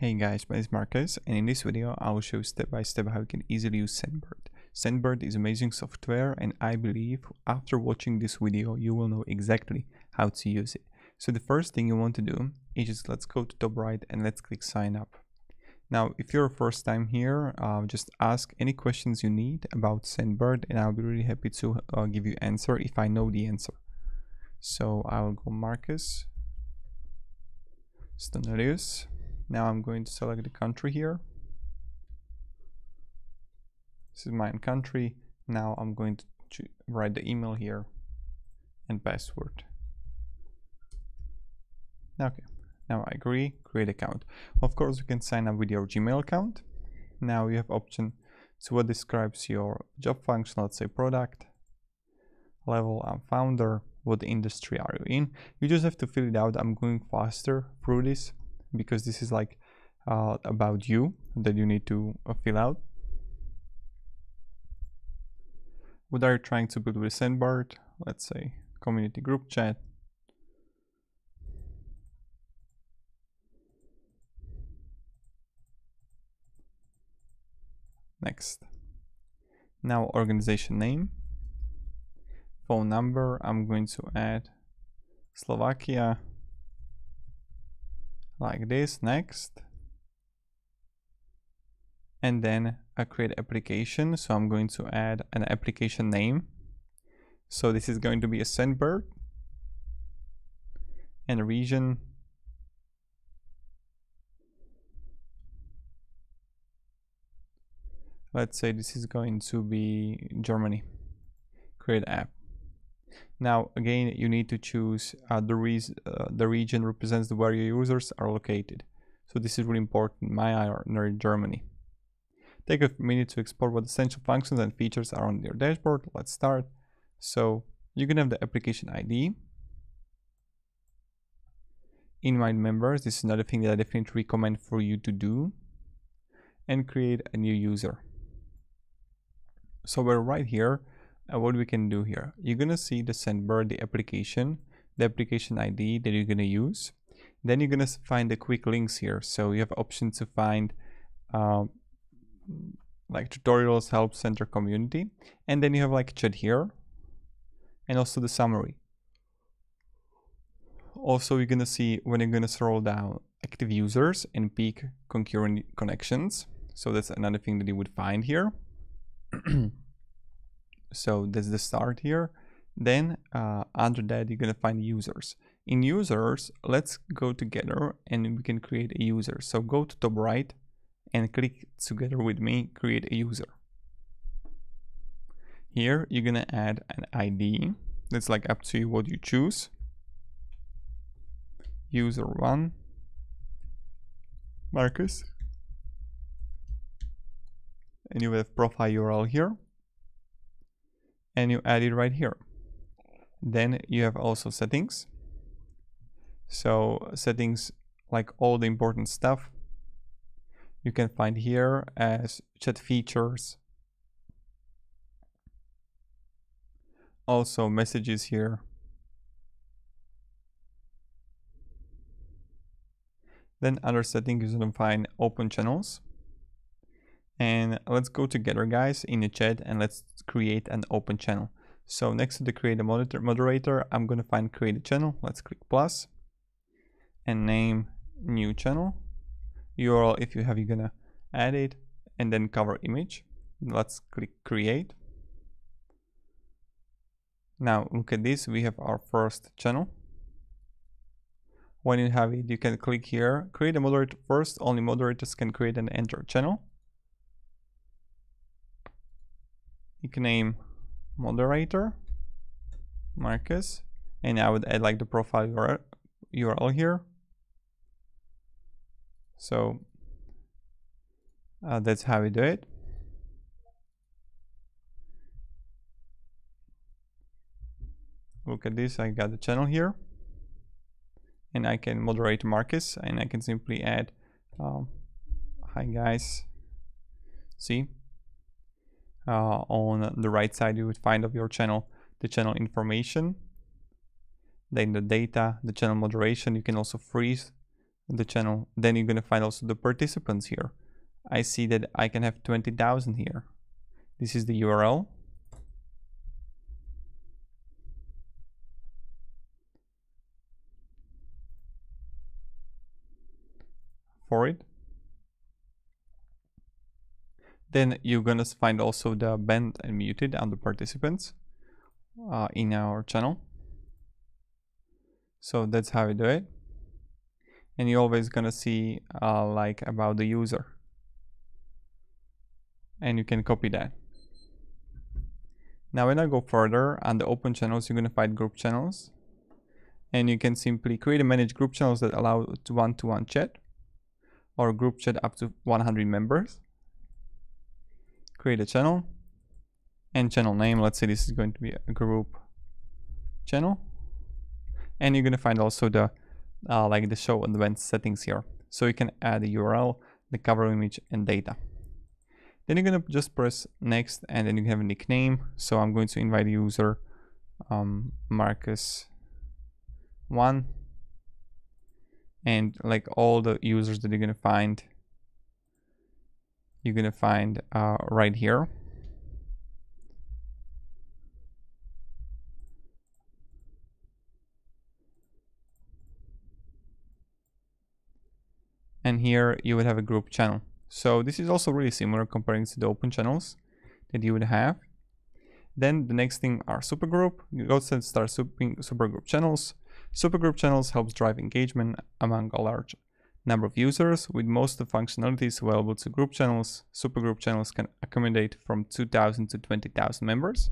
Hey guys, my name is Marcus, and in this video I will show you step by step how you can easily use SendBird. SendBird is amazing software, and I believe after watching this video you will know exactly how to use it. So the first thing you want to do is just let's go to top right and let's click sign up. Now if you're first time here, just ask any questions you need about SendBird and I'll be really happy to give you answer if I know the answer. So I will go Marcus Stonarius. Now I'm going to select the country here. This is my country. Now I'm going to write the email here and password. Okay, now I agree, create account. Of course, you can sign up with your Gmail account. Now you have option to what describes your job function, let's say product, level, I'm founder, what industry are you in. You just have to fill it out. I'm going faster through this because this is like about you that you need to fill out. What are you trying to build with SendBird? Let's say community group chat. Next. Now organization name. Phone number, I'm going to add Slovakia. Like this. Next. And then I create application, so I'm going to add an application name. So this is going to be a SendBird, and a region, let's say this is going to be Germany. Create app. Now again you need to choose the region represents where your users are located, so this is really important. My are in Germany. Take a minute to explore what essential functions and features are on your dashboard. Let's start. So you can have the application ID. Invite members, this is another thing that I definitely recommend for you to do. And create a new user. So we're right here. What we can do here, you're gonna see the SendBird, the application ID that you're gonna use. Then you're gonna find the quick links here. So you have options to find like tutorials, help center, community, and then you have like chat here and also the summary. Also you're gonna see when you're gonna scroll down active users and peak concurrent connections. So that's another thing that you would find here. So that's the start here. Then under that you're gonna find users. In users, let's go together and we can create a user. So go to top right and click together with me, create a user. Here you're gonna add an ID. That's like up to you what you choose. User 1, Marcus, and you have profile URL here, and you add it right here. Then you have also settings. So settings, like all the important stuff, you can find here as chat features. Also messages here. Then other settings you can find open channels. And let's go together guys in the chat and let's create an open channel. So next to the create a moderator, I'm gonna find create a channel. Let's click plus and name new channel. URL if you have, you're gonna add it, and then cover image. Let's click create. Now look at this, we have our first channel. When you have it, you can click here, create a moderator first. Only moderators can create and enter channel. You can name moderator Marcus, and I would add like the profile URL here. So that's how we do it. Look at this, I got the channel here, and I can moderate Marcus, and I can simply add hi guys. See, on the right side you would find of your channel the channel information, then the data, the channel moderation. You can also freeze the channel. Then you're gonna find also the participants here. I see that I can have 20,000 here. This is the URL. For it. Then you're gonna find also the banned and muted on the participants in our channel. So that's how we do it. And you're always gonna see like about the user. And you can copy that. Now when I go further on the open channels, you're gonna find group channels. And you can simply create and manage group channels that allow one-to-one chat or group chat up to 100 members. Create a channel and channel name. Let's say this is going to be a group channel. And you're going to find also the like the show advanced settings here. So you can add the URL, the cover image and data. Then you're going to just press next and then you have a nickname. So I'm going to invite user Marcus1. And like all the users that you're going to find right here. And here you would have a group channel. So this is also really similar comparing to the open channels that you would have. Then the next thing are supergroup. You go and start supergroup channels. Supergroup channels helps drive engagement among a large number of users. With most of the functionalities available to group channels, supergroup channels can accommodate from 2,000 to 20,000 members.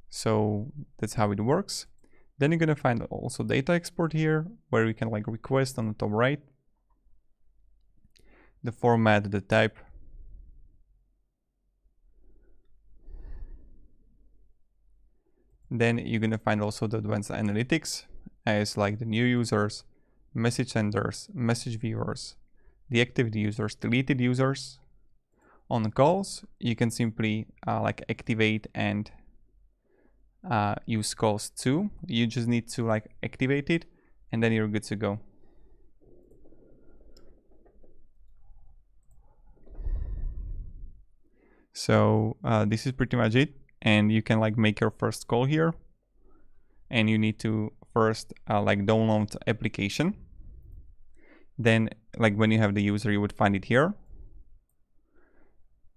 So that's how it works. Then you're gonna find also data export here, where you can like request on the top right, the format, the type. Then you're gonna find also the advanced analytics as like the new users, message senders, message viewers, deactivated users, deleted users. On calls, you can simply like activate and use calls too. You just need to like activate it and then you're good to go. So this is pretty much it. And you can like make your first call here. And you need to first like download the application. Then like when you have the user, you would find it here.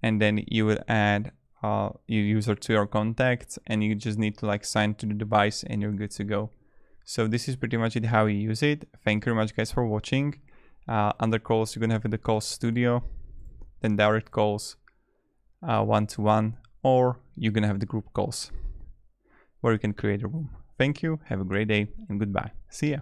And then you would add your user to your contacts and you just need to like sign to the device and you're good to go. So this is pretty much it how you use it. Thank you very much guys for watching. Under calls, you're gonna have the call studio, then direct calls, one-to-one, or you're gonna have the group calls where you can create a room. Thank you, have a great day and goodbye. See ya.